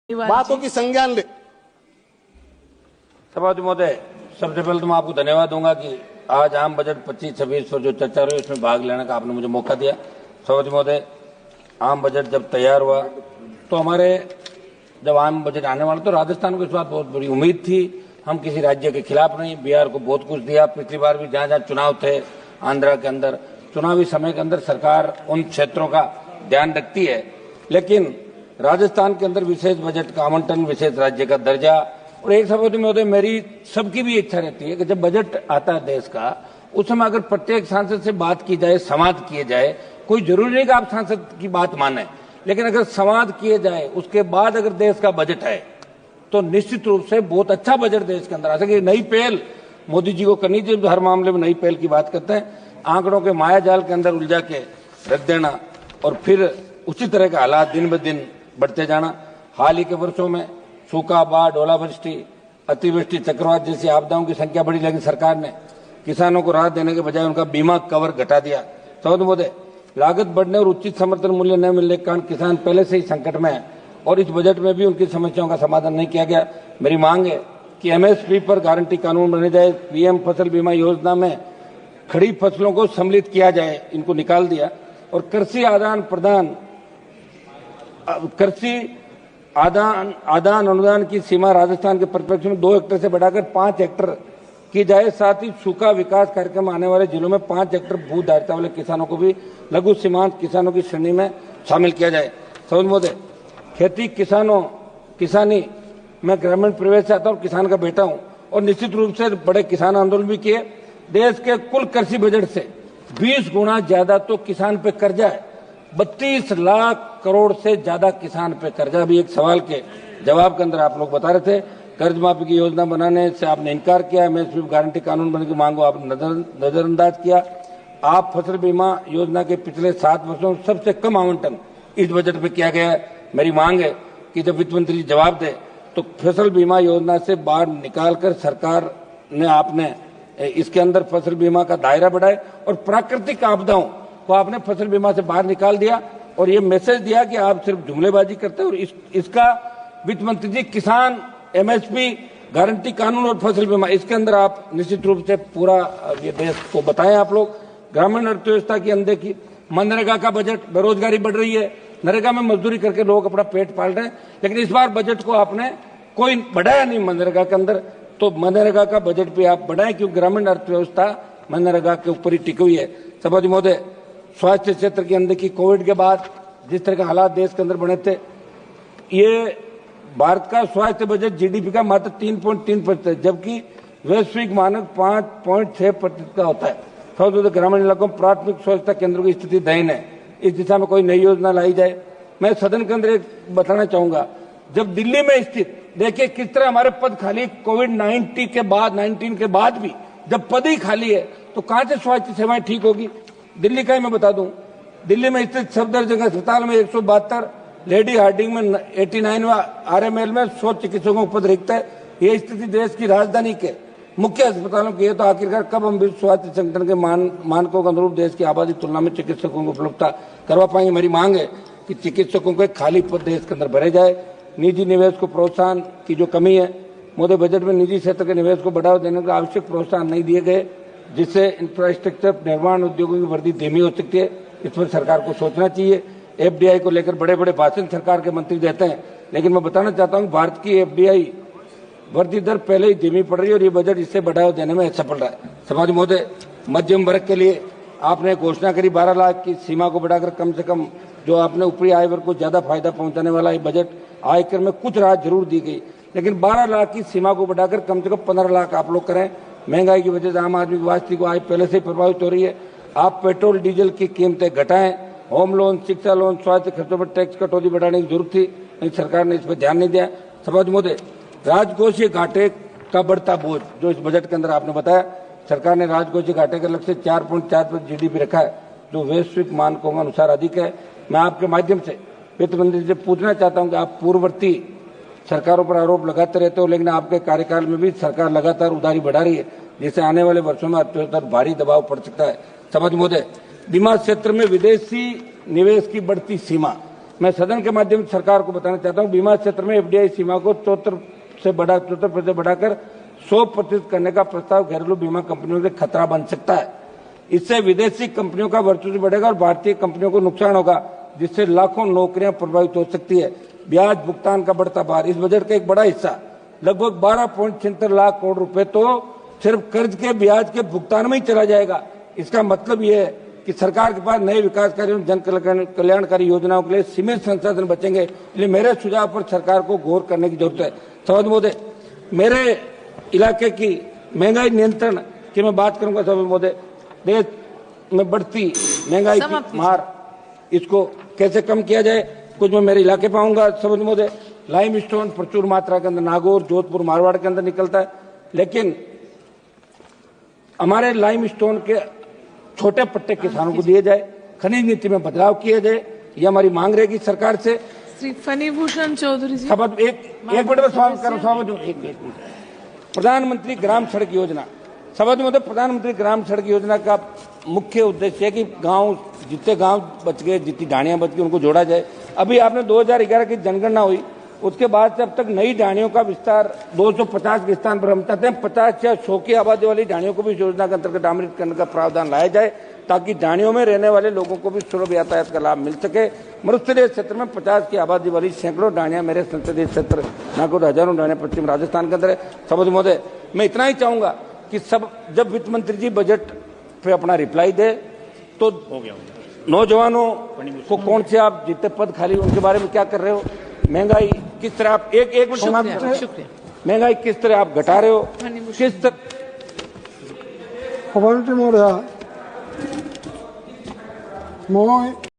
बातों की संज्ञान ले। सभापति महोदय, सबसे पहले तो मैं आपको धन्यवाद दूंगा कि आज आम बजट 25-26 पर जो चर्चा रही उसमें भाग लेने का आपने मुझे मौका दिया। सभापति महोदय, आम बजट जब तैयार हुआ तो हमारे जब आम बजट आने वाला तो राजस्थान को इस बात बहुत बड़ी उम्मीद थी। हम किसी राज्य के खिलाफ नहीं, बिहार को बहुत कुछ दिया। पिछली बार भी जहां जहां चुनाव थे आंध्रा के अंदर, चुनावी समय के अंदर सरकार उन क्षेत्रों का ध्यान रखती है, लेकिन राजस्थान के अंदर विशेष बजट का आवंटन, विशेष राज्य का दर्जा। और एक सभापति महोदय, मेरी सबकी भी इच्छा रहती है कि जब बजट आता है देश का, उस समय अगर प्रत्येक सांसद से बात की जाए, संवाद किए जाए। कोई जरूरी नहीं कि आप सांसद की बात माने, लेकिन अगर संवाद किए जाए उसके बाद अगर देश का बजट है तो निश्चित रूप से बहुत अच्छा बजट देश के अंदर आ सके। नई पहल मोदी जी को करनी चाहिए, हर मामले में नई पहल की बात करते हैं। आंकड़ों के माया जाल के अंदर उलझा के रख देना और फिर उसी तरह के हालात दिन ब दिन बढ़ते जाना। हाल ही के वर्षों में सूखा, बाढ़, ओलावृष्टि, अतिवृष्टि, चक्रवात जैसी आपदाओं की संख्या बढ़ी, लेकिन सरकार ने किसानों को राहत देने के बजाय उनका बीमा कवर घटा दिया। सभापति महोदय, लागत बढ़ने और उचित समर्थन मूल्य न मिलने के कारण किसान पहले से ही संकट में है और इस बजट में भी उनकी समस्याओं का समाधान नहीं किया गया। मेरी मांग है कि एमएसपी पर गारंटी कानून बने जाए, पीएम फसल बीमा योजना में खड़ी फसलों को सम्मिलित किया जाए, इनको निकाल दिया। और कृषि आदान अनुदान की सीमा राजस्थान के परिप्रेक्ष्य में 2 हेक्टेयर से बढ़ाकर 5 हेक्टेयर की जाए। साथ ही सूखा विकास कार्यक्रम आने वाले जिलों में 5 हेक्टेयर भू धारिता वाले किसानों को भी लघु सीमांत किसानों की श्रेणी में शामिल किया जाए। सभापति महोदय, किसानी मैं ग्रामीण परिवेश से आता हूँ, किसान का बेटा हूँ और निश्चित रूप से बड़े किसान आंदोलन भी किए। देश के कुल कृषि बजट से 20 गुना ज्यादा तो किसान पे कर्जा है। 32 लाख करोड़ से ज्यादा किसान पे कर्जा। भी एक सवाल के जवाब के अंदर आप लोग बता रहे थे, कर्ज माफी की योजना बनाने से आपने इनकार किया, एमएसपी गारंटी कानून बनने की मांग को आपने नजरअंदाज किया। आप फसल बीमा योजना के पिछले 7 वर्षों में सबसे कम आवंटन इस बजट में किया गया है। मेरी मांग है कि जब वित्त मंत्री जवाब दे तो फसल बीमा योजना से बाहर निकालकर सरकार ने आपने इसके अंदर फसल बीमा का दायरा बढ़ाए और प्राकृतिक आपदाओं को आपने फसल बीमा से बाहर निकाल दिया और ये मैसेज दिया कि आप सिर्फ जुमलेबाजी करते हैं। और इसका वित्त मंत्री जी, किसान, एमएसपी गारंटी कानून और फसल बीमा, इसके अंदर आप निश्चित रूप से पूरा ये देश को बताएं। आप लोग ग्रामीण अर्थव्यवस्था की अनदेखी, मनरेगा का बजट, बेरोजगारी बढ़ रही है, नरेगा में मजदूरी करके लोग अपना पेट पाल रहे हैं, लेकिन इस बार बजट को आपने कोई बढ़ाया नहीं मनरेगा के अंदर। तो मनरेगा का बजट भी आप बढ़ाएं, क्योंकि ग्रामीण अर्थव्यवस्था मनरेगा के ऊपर ही टिकी हुई है। सभापति महोदय, स्वास्थ्य क्षेत्र की अनदेखी, कोविड के बाद जिस तरह के हालात देश के अंदर बने थे, ये भारत का स्वास्थ्य बजट जीडीपी का मात्र 3.3%, जबकि वैश्विक मानक 5.6% का होता है। सभापति, ग्रामीण इलाकों में प्राथमिक स्वच्छता केंद्रों की स्थिति दयनीय है। इस दिशा में कोई नई योजना लाई जाए। मैं सदन के अंदर एक बताना चाहूंगा, जब दिल्ली में स्थित, देखिए किस तरह हमारे पद खाली, कोविड-19 के बाद भी जब पद ही खाली है तो कहां से स्वास्थ्य सेवाएं ठीक होगी। दिल्ली का ही मैं बता दूं, दिल्ली में स्थित सफदरजंग अस्पताल में 172, लेडी हार्डिंग में 89, आरएमएल में 100 चिकित्सकों का पद रिक्त है। ये स्थिति देश की राजधानी के मुख्य अस्पतालों की है, तो आखिरकार कब हम विश्व स्वास्थ्य संगठन के मानकों के अनुरूप देश की आबादी की तुलना में चिकित्सकों को उपलब्धता करवा पाएंगे। मेरी मांग है कि चिकित्सकों के खाली पद देश के अंदर भरे जाए। निजी निवेश को प्रोत्साहन की जो कमी है, मोदी बजट में निजी क्षेत्र के निवेश को बढ़ावा देने का आवश्यक प्रोत्साहन नहीं दिए गए, जिससे इंफ्रास्ट्रक्चर निर्माण उद्योगों की वृद्धि धीमी हो सकती है। इस पर सरकार को सोचना चाहिए। एफडीआई को लेकर बड़े बड़े भाषण सरकार के मंत्री देते हैं, लेकिन मैं बताना चाहता हूँ भारत की एफडीआई वृद्धि दर पहले ही धीमी पड़ रही है और ये बजट इससे बढ़ावा देने में सफल रहा है। सभापति महोदय, मध्यम वर्ग के लिए आपने घोषणा करी 12 लाख की सीमा को बढ़ाकर कम से कम जो आपने ऊपरी आय वर्ग को ज्यादा फायदा पहुंचाने वाला ये बजट, आयकर में कुछ राहत जरूर दी गई, लेकिन 12 लाख की सीमा को बढ़ाकर कम से कम 15 लाख आप लोग करें। महंगाई की वजह से आम आदमी की वास्तविक आय पहले से प्रभावित हो रही है। आप पेट्रोल डीजल की कीमतें घटाएं। होम लोन, शिक्षा लोन, स्वास्थ्य खर्चों पर टैक्स कटौती बढ़ाने की जरूरत थी, लेकिन सरकार ने इस पर ध्यान नहीं दिया। सभापति महोदय, राजकोषीय घाटे का बढ़ता बोझ जो इस बजट के अंदर आपने बताया, सरकार ने राजकोषीय घाटे का लक्ष्य 4.4% जीडीपी रखा है, जो वैश्विक मानकों के अनुसार अधिक है। मैं आपके माध्यम से वित्त मंत्री से पूछना चाहता हूं कि आप पूर्ववर्ती सरकारों पर आरोप लगाते रहते हो, लेकिन आपके कार्यकाल में भी सरकार लगातार उधारी बढ़ा रही है, जिससे आने वाले वर्षों में अर्थव्यवस्था पर भारी दबाव पड़ सकता है। सभापति महोदय, बीमा क्षेत्र में विदेशी निवेश की बढ़ती सीमा, मैं सदन के माध्यम से सरकार को बताना चाहता हूं, बीमा क्षेत्र में एफडीआई सीमा को 74% बढ़ाकर 100% करने का प्रस्ताव घरेलू बीमा कंपनियों के लिए खतरा बन सकता है। इससे विदेशी कंपनियों का वर्चस्व बढ़ेगा और भारतीय कंपनियों को नुकसान होगा, जिससे लाखों नौकरियां प्रभावित हो सकती है। ब्याज भुगतान का बढ़ता भार, इस बजट का एक बड़ा हिस्सा लगभग 12.76 लाख करोड़ रुपए तो सिर्फ कर्ज के ब्याज के भुगतान में ही चला जाएगा। इसका मतलब यह है कि सरकार के पास नए विकास कार्यों और जन कल्याणकारी योजनाओं के लिए सीमित संसाधन बचेंगे। इसलिए मेरे सुझाव पर सरकार को गौर करने की जरूरत है। सभापति महोदय, मेरे इलाके की महंगाई नियंत्रण की मैं बात करूंगा। सभापति महोदय, देश में बढ़ती महंगाई की मार, इसको कैसे कम किया जाए, कुछ मैं मेरे इलाके पाऊंगा। सभापति महोदय, लाइम स्टोन प्रचुर मात्रा के अंदर नागौर, जोधपुर, मारवाड़ के अंदर निकलता है, लेकिन हमारे लाइम स्टोन के छोटे पट्टे किसानों को दिए जाए, खनिज नीति में बदलाव किया जाए, ये हमारी मांग रहेगी सरकार से। श्री फणिभूषण चौधरी जी, एक मिनट में सवाल करूं। प्रधानमंत्री ग्राम सड़क योजना, सभापति महोदय, प्रधानमंत्री ग्राम सड़क योजना का मुख्य उद्देश्य है कि गांव, जितने गांव बच गए, जितनी ढाणियां बच गई, उनको जोड़ा जाए। अभी आपने 2011 की जनगणना हुई, उसके बाद से अब तक नई ढाणियों का विस्तार 250 के स्थान पर हम चाहते हैं 50 या 100 की आबादी वाली ढाणियों को भी इस योजना के अंतर्गत आमंत्रित करने का प्रावधान लाया जाए, ताकि ढाणियों में रहने वाले लोगों को भी सुलभ यातायात का लाभ मिल सके। मरुस्थलीय क्षेत्र में 50 की आबादी वाली सैकड़ों ढाणियां मेरे संसदीय क्षेत्र नागौर, हजारों ढाणियां पश्चिम राजस्थान के अंदर है। सभापति महोदय, मैं इतना ही चाहूंगा कि जब वित्त मंत्री जी बजट पे अपना रिप्लाई दे तो नौजवानों को कौन से आप जितने पद खाली उनके बारे में क्या कर रहे हो, महंगाई किस तरह आप एक महंगाई किस तरह आप घटा रहे हो, किस तरह महोदय